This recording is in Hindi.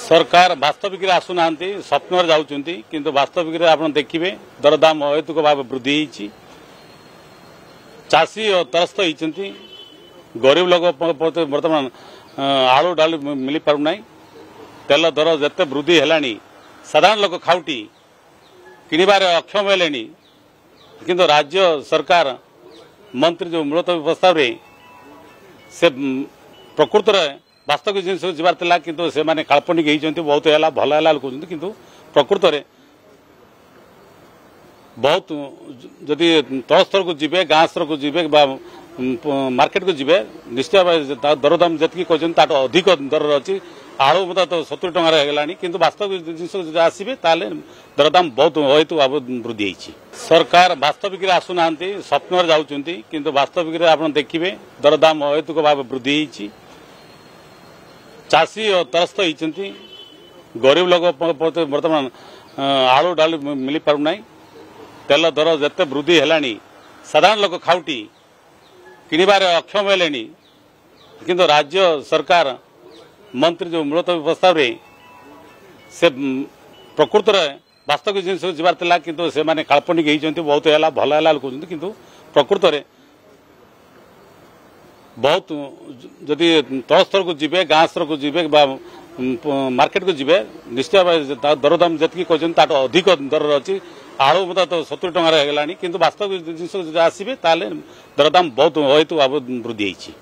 सरकार वास्तविक आसुना स्वप्न जाऊँच किंतु वास्तविक आप देखिए दरदाम अहेतुक भाव वृद्धि होती चाषी तरस्त होती गरीब लोग बर्तमान आलू डालू मिल पारना तेल दर जिते वृद्धि है साधारण लोक खाउटी किणवार अक्षम है किंतु राज्य सरकार मंत्री जो मुलतवी प्रस्ताव से प्रकृत वास्तविक जिन जबार किंतु से माने काल्पनिक होती बहुत है भल है कहते किंतु प्रकृत में बहुत जदि तल स्तर को जी गाँ स्तर को जी मार्केट को जी निश्चय भाव दरदाम जी कहते अधिक दर अच्छी आलू तो 70 टंकार है किंतु वास्तविक जिन आसवे दरदाम बहुत हेतु भाव वृद्धि होती सरकार वास्तविक आसुना स्वप्न जाऊँच किंतु वास्तविक आप देखिए दरदाम अहेतुक भाव वृद्धि होती चाषी तरस्त होती गरीब लोग बर्तमान आलू डालू मिल पारना तेल दर जिते वृद्धि है साधारण लोक खाउटी किणवार अक्षम है किंतु राज्य सरकार मंत्री जो मुलतवी प्रस्ताव से प्रकृत में वास्तविक जिन जबार किंतु से माने काल्पनिक होती बहुत है भल है कहते किंतु प्रकृत में बहुत जदि तल स्तर को जी गाँ स्तर को जी मार्केट को जी निश्चय भाव दरदाम जी कहते अधिक दर अच्छी आलू तो 70 टंकार है किंतु वास्तविक जिन आसवे दरदाम बहुत हेतु भाव वृद्धि होती।